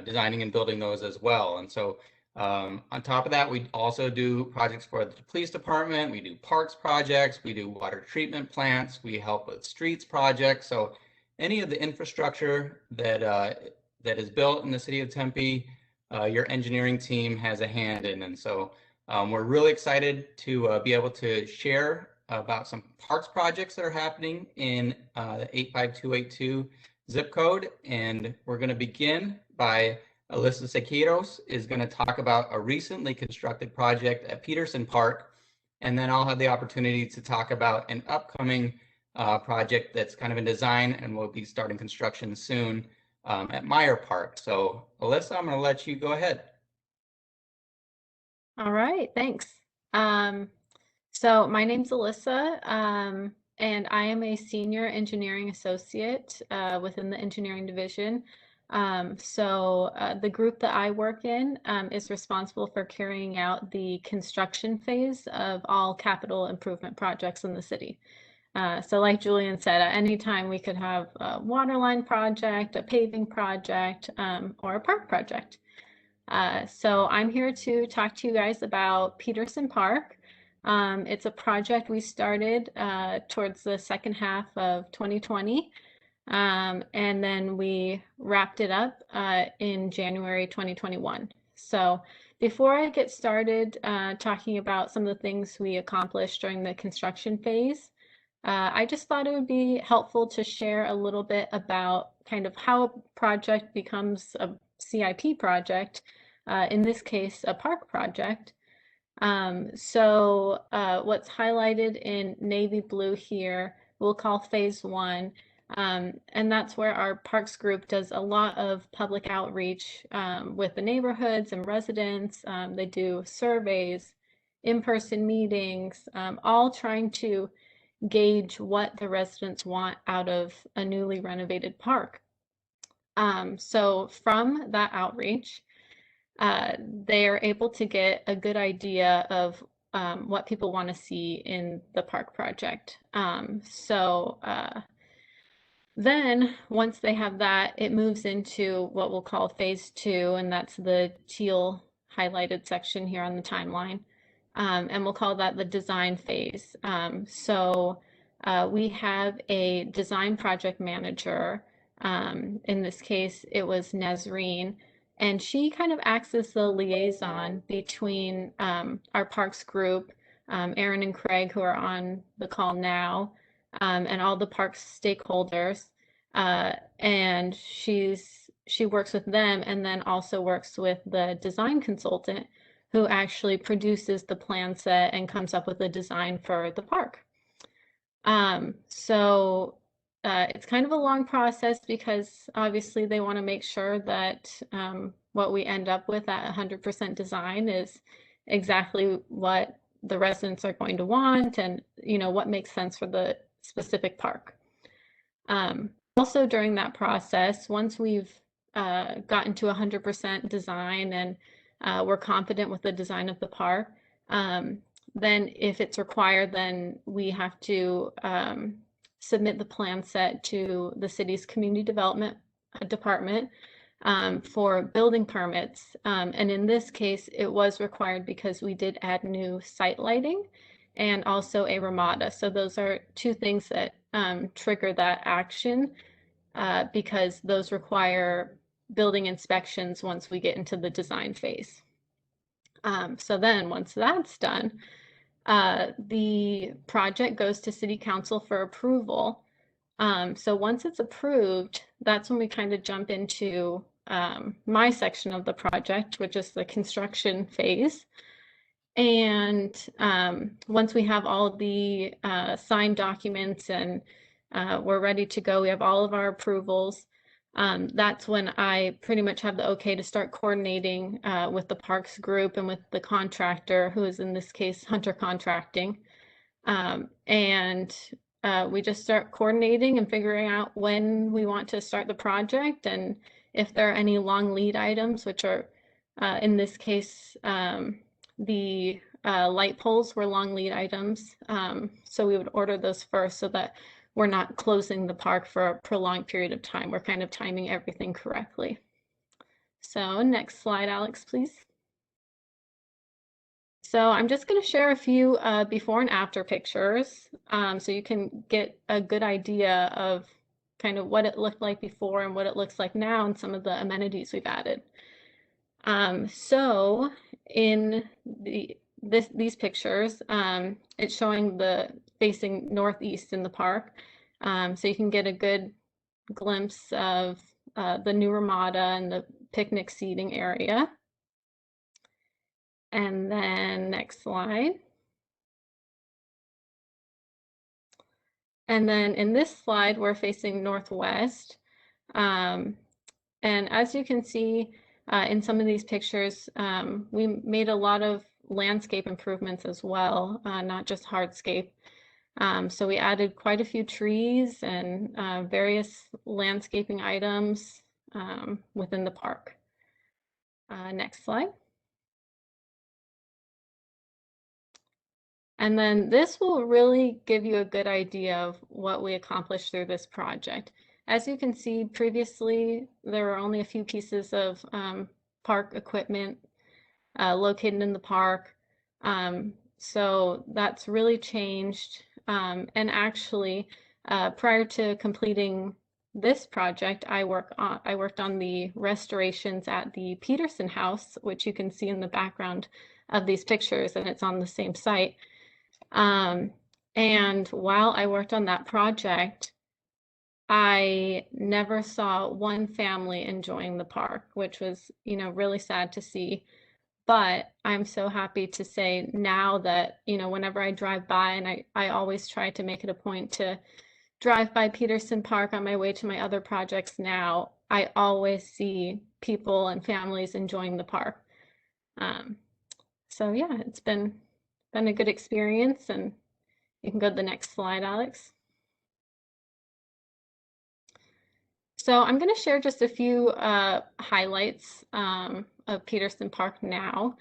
designing and building those as well. And so on top of that, we also do projects for the police department. We do parks projects. We do water treatment plants. We help with streets projects. So any of the infrastructure that that is built in the city of Tempe, your engineering team has a hand in. And so we're really excited to be able to share about some parks projects that are happening in the 85282 zip code. And we're going to begin by Alyssa Sequeiros is going to talk about a recently constructed project at Petersen Park. And then I'll have the opportunity to talk about an upcoming project that's kind of in design and will be starting construction soon at Meyer Park. So Alyssa, I'm going to let you go ahead. All right, thanks. So my name's Alyssa, and I am a senior engineering associate within the engineering division. The group that I work in is responsible for carrying out the construction phase of all capital improvement projects in the city. So like Julian said, at any time we could have a water line project, a paving project, or a park project. So I'm here to talk to you guys about Petersen Park. It's a project we started towards the second half of 2020. And then we wrapped it up in January 2021. So before I get started talking about some of the things we accomplished during the construction phase, I just thought it would be helpful to share a little bit about kind of how a project becomes a CIP project, in this case, a park project. What's highlighted in navy blue here, we'll call phase 1. And that's where our parks group does a lot of public outreach with the neighborhoods and residents. They do surveys, in-person meetings, all trying to gauge what the residents want out of a newly renovated park. So from that outreach, they are able to get a good idea of what people want to see in the park project. Then once they have that, it moves into what we'll call phase 2, and that's the teal highlighted section here on the timeline. And we'll call that the design phase. We have a design project manager. In this case, it was Nazreen, and she kind of acts as the liaison between our parks group, Aaron and Craig, who are on the call now, and all the parks stakeholders. And she works with them and then also works with the design consultant who actually produces the plan set and comes up with a design for the park. It's kind of a long process because obviously they want to make sure that what we end up with at 100% design is exactly what the residents are going to want and, you know, what makes sense for the specific park. Also during that process, once we've gotten to 100% design and we're confident with the design of the park, then if it's required, then we have to submit the plan set to the city's community development department for building permits. And in this case, it was required because we did add new site lighting and also a ramada. So those are two things that trigger that action because those require building inspections once we get into the design phase. So then once that's done, the project goes to City Council for approval. So once it's approved, that's when we kind of jump into my section of the project, which is the construction phase. And once we have all of the signed documents and we're ready to go, we have all of our approvals, that's when I pretty much have the okay to start coordinating with the parks group and with the contractor, who is in this case Hunter Contracting. we just start coordinating and figuring out when we want to start the project and if there are any long lead items, which are in this case, the light poles were long lead items. So we would order those first so that we're not closing the park for a prolonged period of time. We're kind of timing everything correctly. So next slide, Alex, please. So I'm just going to share a few before and after pictures so you can get a good idea of kind of what it looked like before and what it looks like now and some of the amenities we've added. So in these pictures, it's showing the facing northeast in the park. So you can get a good glimpse of the new Ramada and the picnic seating area. And then next slide. And then in this slide, we're facing northwest. And as you can see in some of these pictures, we made a lot of landscape improvements as well, not just hardscape. So we added quite a few trees and various landscaping items within the park. Next slide. And then this will really give you a good idea of what we accomplished through this project. As you can see, previously, there were only a few pieces of park equipment located in the park. So that's really changed. And actually, prior to completing this project, I worked on the restorations at the Petersen house, which you can see in the background of these pictures, and it's on the same site. And while I worked on that project, I never saw one family enjoying the park, which was, really sad to see. But I'm so happy to say now that, whenever I drive by, and I always try to make it a point to drive by Petersen Park on my way to my other projects now, I always see people and families enjoying the park. So yeah, it's been a good experience, and you can go to the next slide, Alex. So I'm going to share just a few highlights of Petersen Park now.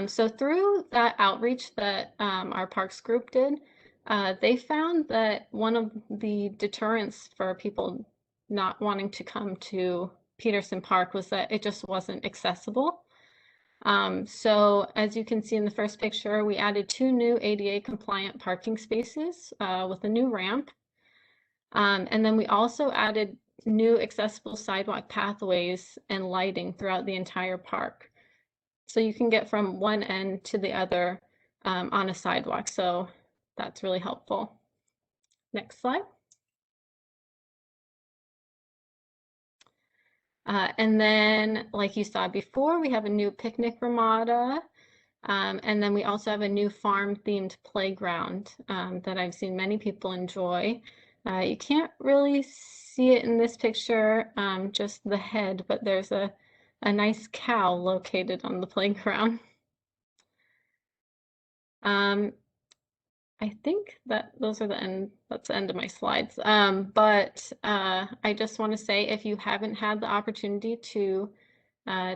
So through that outreach that our parks group did, they found that one of the deterrents for people not wanting to come to Petersen Park was that it just wasn't accessible. So as you can see in the first picture, we added 2 new ADA compliant parking spaces with a new ramp. And then we also added new accessible sidewalk pathways and lighting throughout the entire park. So you can get from one end to the other on a sidewalk. So that's really helpful. Next slide. And then, like you saw before, we have a new picnic Ramada. And then we also have a new farm-themed playground that I've seen many people enjoy. You can't really see it in this picture, just the head, but there's a nice cow located on the playground. I think that those are that's the end of my slides. But I just want to say, if you haven't had the opportunity to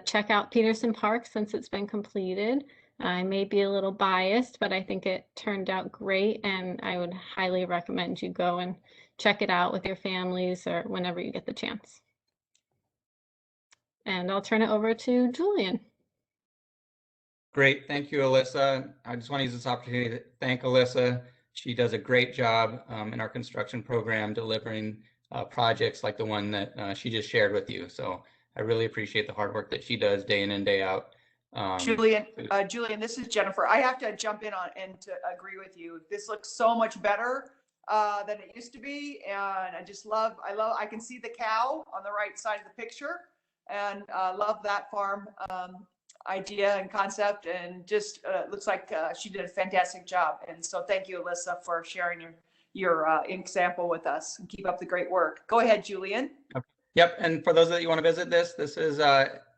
check out Petersen Park since it's been completed, I may be a little biased, but I think it turned out great, and I would highly recommend you go and check it out with your families or whenever you get the chance. And I'll turn it over to Julian. Great. Thank you, Alyssa. I just want to use this opportunity to thank Alyssa. She does a great job in our construction program, delivering projects like the one that she just shared with you. So I really appreciate the hard work that she does day in and day out. Julian, this is Jennifer. I have to jump in on and to agree with you. This looks so much better than it used to be, and I can see the cow on the right side of the picture, and love that farm idea and concept, and just looks like she did a fantastic job. And so thank you, Alyssa, for sharing your example with us, and keep up the great work. Go ahead, Julian. Okay. Yep, and for those that you want to visit this is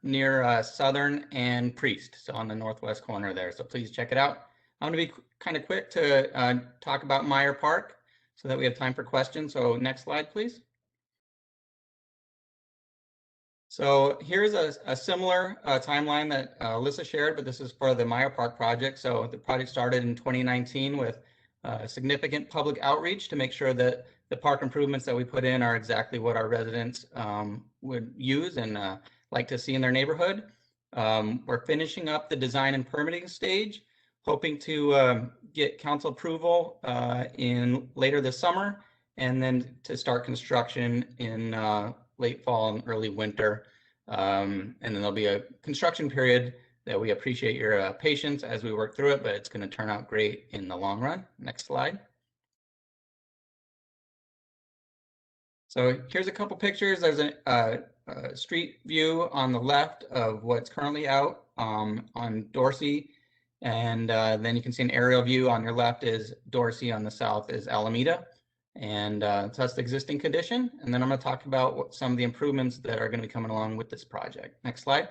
near Southern and Priest, so on the northwest corner there. So please check it out. I'm going to be kind of quick to talk about Meyer Park. so that we have time for questions. So next slide, please. So here's a similar timeline that Alyssa shared, but this is for the Meyer Park project. So the project started in 2019 with significant public outreach to make sure that the park improvements that we put in are exactly what our residents would use and like to see in their neighborhood. We're finishing up the design and permitting stage, hoping to get council approval in later this summer, and then to start construction in late fall and early winter. And then there'll be a construction period that we appreciate your patience as we work through it, but it's going to turn out great in the long run. Next slide. So here's a couple pictures. There's a street view on the left of what's currently out on Dorsey. And then you can see an aerial view on your left is Dorsey, on the south is Alameda. And so that's the existing condition. And then I'm going to talk about some of the improvements that are going to be coming along with this project. Next slide.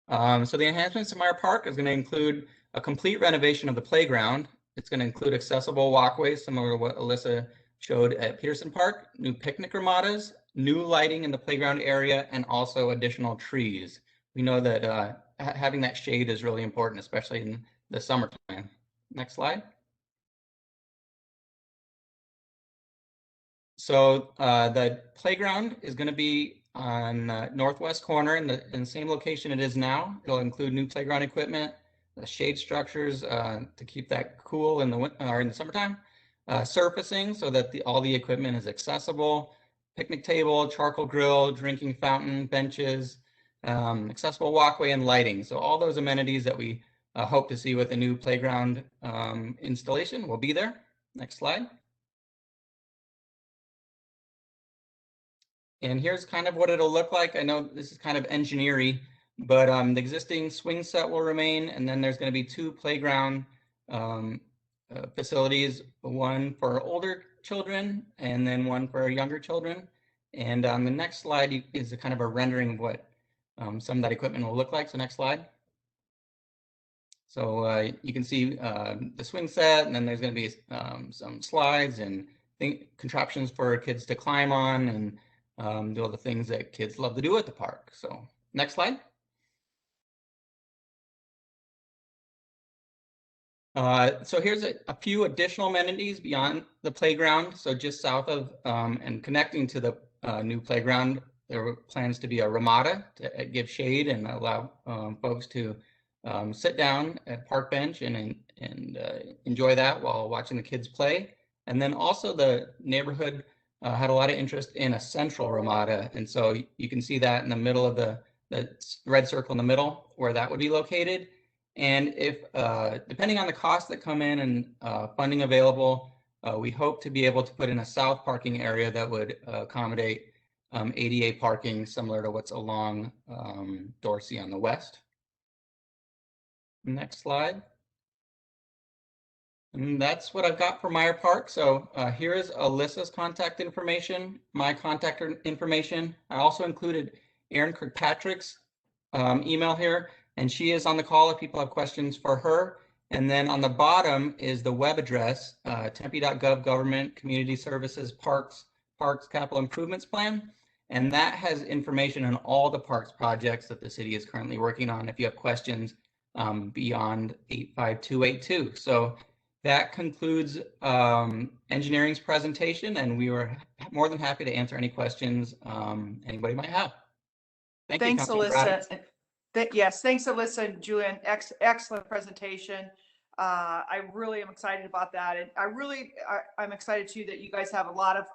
So the enhancements to Meyer Park is going to include a complete renovation of the playground. It's going to include accessible walkways, similar to what Alyssa showed at Petersen Park, new picnic ramadas, new lighting in the playground area, and also additional trees. We know that having that shade is really important, especially in the summertime. Next slide. So the playground is going to be on the northwest corner in the same location it is now. It'll include new playground equipment, the shade structures to keep that cool in the summertime, surfacing so that all the equipment is accessible, picnic table, charcoal grill, drinking fountain, benches, accessible walkway, and lighting. So all those amenities that we hope to see with a new playground installation will be there. Next slide. And here's kind of what it'll look like. I know this is kind of engineering, but the existing swing set will remain, and then there's going to be two playground facilities, one for older children and then one for younger children. And on the next slide is a kind of a rendering of what some of that equipment will look like. So next slide. So you can see the swing set, and then there's going to be some slides and contraptions for kids to climb on and do all the things that kids love to do at the park. So next slide. So here's a few additional amenities beyond the playground. So just south of and connecting to the new playground, there are plans to be a ramada to give shade and allow folks to sit down at park bench and enjoy that while watching the kids play. And then also the neighborhood had a lot of interest in a central ramada. And so you can see that in the middle of the red circle in the middle where that would be located. And if, depending on the costs that come in and funding available, we hope to be able to put in a south parking area that would accommodate ADA parking similar to what's along Dorsey on the west. Next slide. And that's what I've got for Meyer Park. So here is Alyssa's contact information, my contact information. I also included Erin Kirkpatrick's email here, and she is on the call if people have questions for her. And then on the bottom is the web address, tempe.gov Government Community Services Parks Capital Improvements Plan. And that has information on all the parks projects that the city is currently working on if you have questions beyond 85282. So that concludes engineering's presentation, and we were more than happy to answer any questions anybody might have. Thanks, Alyssa. Yes, thanks, Alyssa and Julian. Excellent presentation. I really am excited about that. And I'm excited too that you guys have a lot of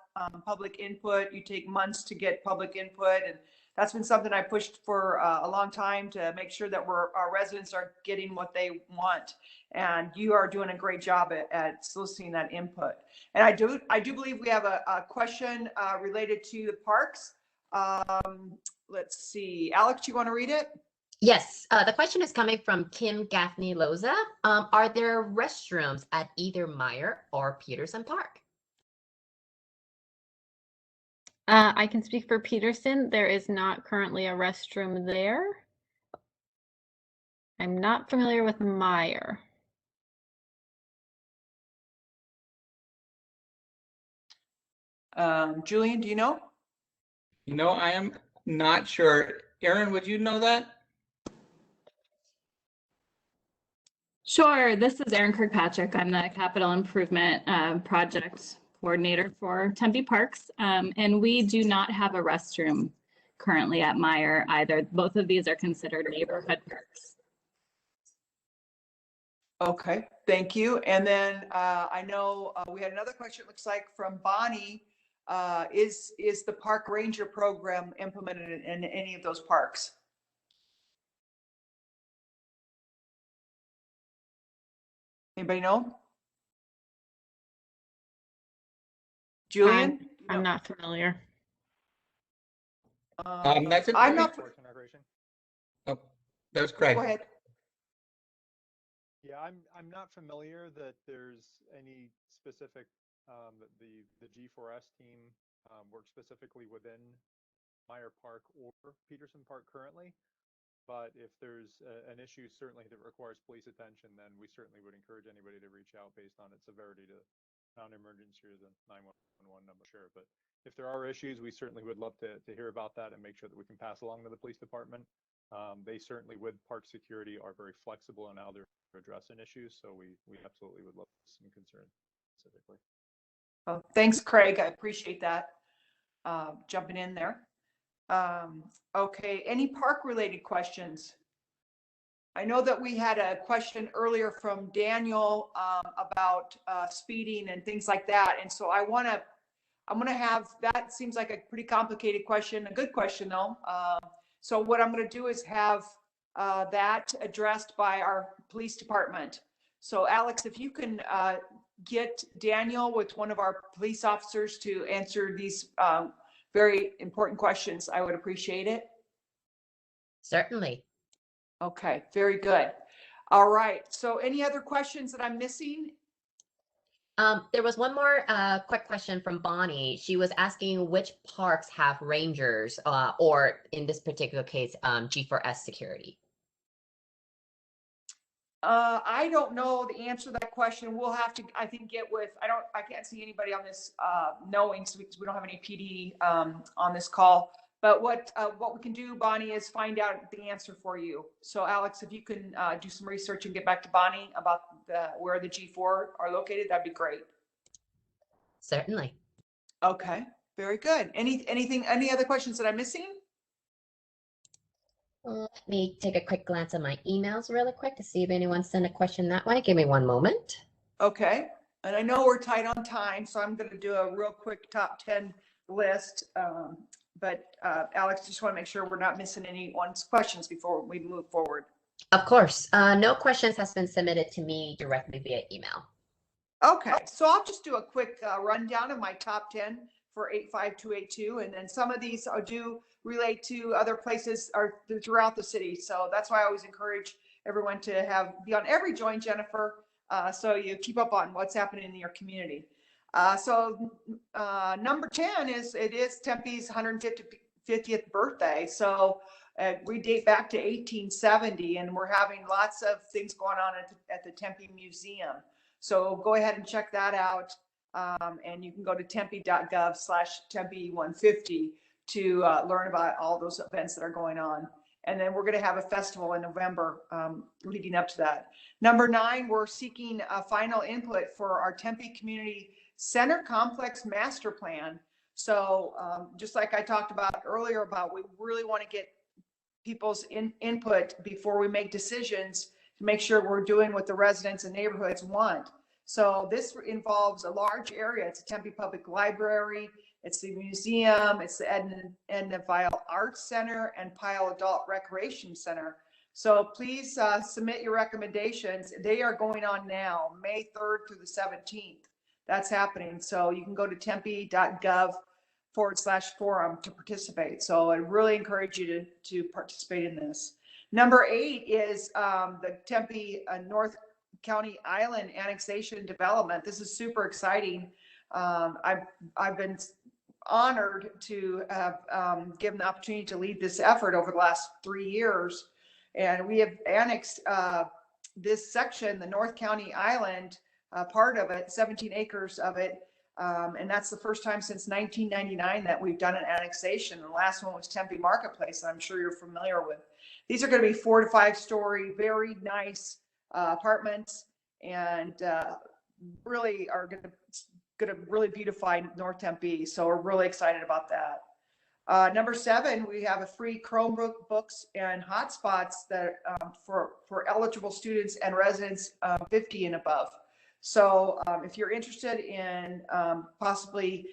public input. You take months to get public input, and that's been something I pushed for a long time to make sure that our residents are getting what they want. And you are doing a great job at soliciting that input. And I do believe we have a question related to the parks. Let's see, Alex, do you want to read it? Yes, the question is coming from Kim Gaffney Loza. Are there restrooms at either Meyer or Petersen Park? I can speak for Petersen. There is not currently a restroom there. I'm not familiar with Meyer. Julian, do you know? You know, I am not sure. Aaron, would you know that? Sure. This is Erin Kirkpatrick. I'm the Capital Improvement Project Coordinator for Tempe Parks. And we do not have a restroom currently at Meyer either. Both of these are considered neighborhood parks. Okay, thank you. And then I know we had another question, it looks like, from Bonnie. Is the park ranger program implemented in any of those parks? Anybody know? Julian? I'm not familiar. That's it. I'm not. Oh, that was Craig. Go ahead. Yeah, I'm not familiar that there's any specific the G4S team works specifically within Meyer Park or Petersen Park currently. But if there's an issue certainly that requires police attention, then we certainly would encourage anybody to reach out based on its severity to non-emergency or the 911 number. Sure, but if there are issues, we certainly would love to hear about that and make sure that we can pass along to the police department. They certainly, with park security, are very flexible in how they're addressing issues. So we absolutely would love some concern specifically. Oh, thanks, Craig. I appreciate that. Jumping in there. Okay, any park related questions? I know that we had a question earlier from Daniel about speeding and things like that. And so I'm gonna have, that seems like a pretty complicated question, a good question though. So what I'm gonna do is have that addressed by our police department. So Alex, if you can get Daniel with one of our police officers to answer these very important questions, I would appreciate it. Certainly. Okay, very good. All right, so any other questions that I'm missing? There was one more quick question from Bonnie. She was asking which parks have rangers or in this particular case, G4S security. I don't know the answer to that question. We'll have to, I think, get with, I can't see anybody on this knowing, so we don't have any PD on this call. But what we can do, Bonnie, is find out the answer for you. So Alex, if you can do some research and get back to Bonnie about where the G4 are located, that'd be great. Certainly. Okay, very good. Any other questions that I'm missing? Let me take a quick glance at my emails really quick to see if anyone sent a question that way. Give me one moment. Okay, and I know we're tight on time, so I'm going to do a real quick top 10 list. But Alex, just want to make sure we're not missing anyone's questions before we move forward. Of course. No questions has been submitted to me directly via email. Okay, so I'll just do a quick rundown of my top 10 for 85282, and then some of these do relate to other places or throughout the city. So that's why I always encourage everyone to be on every Join Jennifer, so you keep up on what's happening in your community. So number 10 is Tempe's 150th birthday. So we date back to 1870, and we're having lots of things going on at the Tempe Museum. So go ahead and check that out. And you can go to tempe.gov/Tempe150 to learn about all those events that are going on. And then we're going to have a festival in November leading up to that. Number 9, we're seeking final input for our Tempe Community Center Complex Master Plan. So just like I talked about earlier we really want to get people's input before we make decisions to make sure we're doing what the residents and neighborhoods want. So this involves a large area. It's a Tempe Public Library, it's the museum, it's the Edna Vial Arts Center and Pyle Adult Recreation Center. So please submit your recommendations. They are going on now, May 3rd through the 17th. That's happening. So you can go to tempe.gov/forum to participate. So I really encourage you to participate in this. Number 8 is the Tempe North County Island annexation development. This is super exciting. I've been honored to have given the opportunity to lead this effort over the last 3 years. And we have annexed this section, the North County Island, part of it, 17 acres of it, And that's the first time since 1999 that we've done an annexation. The last one was Tempe Marketplace, I'm sure you're familiar with. These are going to be 4 to 5 story, very nice apartments, and really are going to really beautify North Tempe. So we're really excited about that. Number 7, we have a free Chromebooks and hotspots that for eligible students and residents 50 and above. So if you're interested in possibly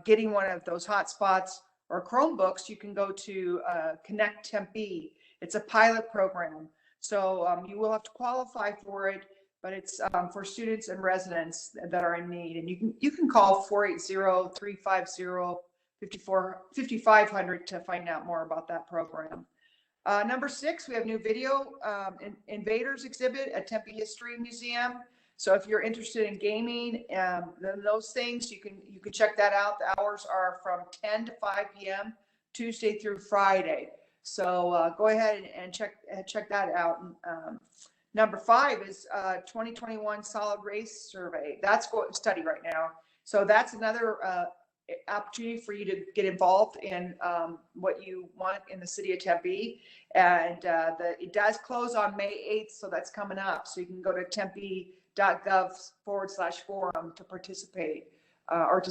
getting one of those hotspots or Chromebooks, you can go to Connect Tempe. It's a pilot program. So you will have to qualify for it, but it's for students and residents that are in need. And you can call 480-350-5500 to find out more about that program. Number 6, we have new video invaders exhibit at Tempe History Museum. So if you're interested in gaming and those things, you can check that out. The hours are from 10 to 5 p.m. Tuesday through Friday. So go ahead and check that out. Number 5 is 2021 Solid Waste Survey. That's what study right now. So that's another opportunity for you to get involved in what you want in the city of Tempe. And it does close on May 8th, so that's coming up. So you can go to tempe.gov/forum to participate or to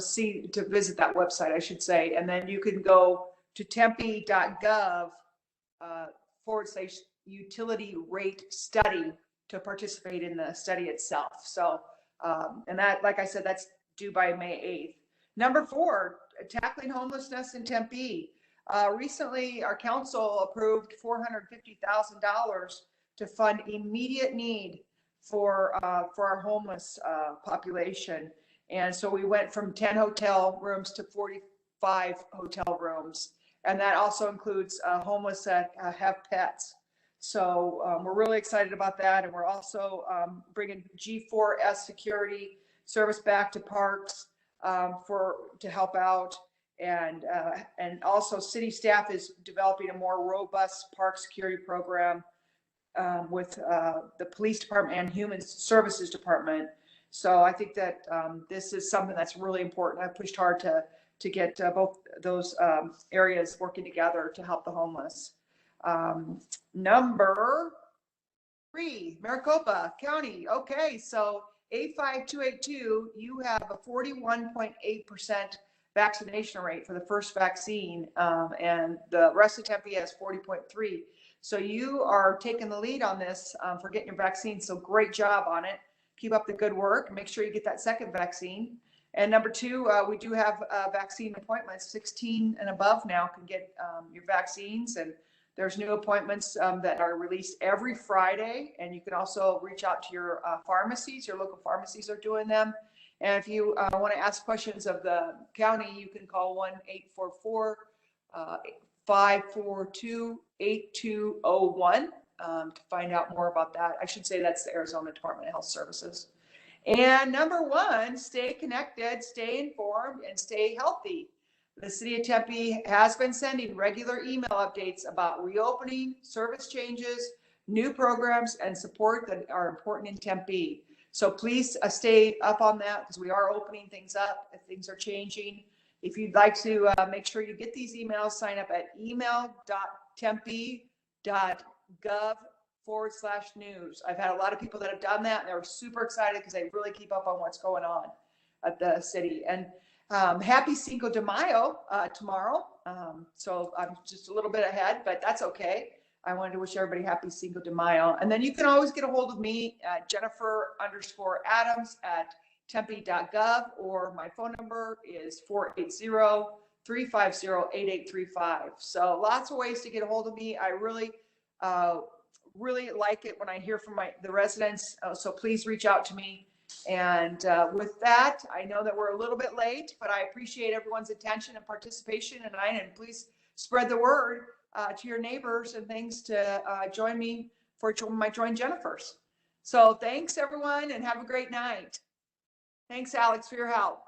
visit that website, I should say. And then you can go to tempe.gov/utility rate study to participate in the study itself. So, and that, like I said, that's due by May 8th. Number 4, tackling homelessness in Tempe. Recently, our council approved $450,000 to fund immediate need for our homeless population. And so we went from 10 hotel rooms to 45 hotel rooms. And that also includes homeless that have pets. So we're really excited about that. And we're also bringing G4S security service back to parks to help out. And also city staff is developing a more robust park security program with the police department and human services department. So I think that this is something that's really important. I pushed hard to get both those areas working together to help the homeless. Number 3, Maricopa County. Okay, so 85282, you have a 41.8% vaccination rate for the first vaccine, and the rest of Tempe has 40.3. So you are taking the lead on this for getting your vaccine. So great job on it. Keep up the good work. Make sure you get that second vaccine. And number 2, we do have vaccine appointments. 16 and above now can get your vaccines, and there's new appointments that are released every Friday. And you can also reach out to your pharmacies. Your local pharmacies are doing them. And if you want to ask questions of the county, you can call 1-844-542-8201 to find out more about that. I should say that's the Arizona Department of Health Services. And number 1, stay connected, stay informed, and stay healthy. The city of Tempe has been sending regular email updates about reopening, service changes, new programs, and support that are important in Tempe. So please stay up on that, because we are opening things up if things are changing. If you'd like to make sure you get these emails, sign up at email.tempe.gov/news. I've had a lot of people that have done that, and they're super excited because they really keep up on what's going on at the city. And happy Cinco de Mayo tomorrow. So I'm just a little bit ahead, but that's okay. I wanted to wish everybody happy Cinco de Mayo. And then you can always get a hold of me at Jennifer_Adams at tempe.gov, or my phone number is 480-350-8835. So lots of ways to get a hold of me. I really like it when I hear from the residents. So please reach out to me. And with that, I know that we're a little bit late, but I appreciate everyone's attention and participation tonight. And please spread the word to your neighbors and things to join me for my Join Jennifers. So thanks everyone, and have a great night. Thanks, Alex, for your help.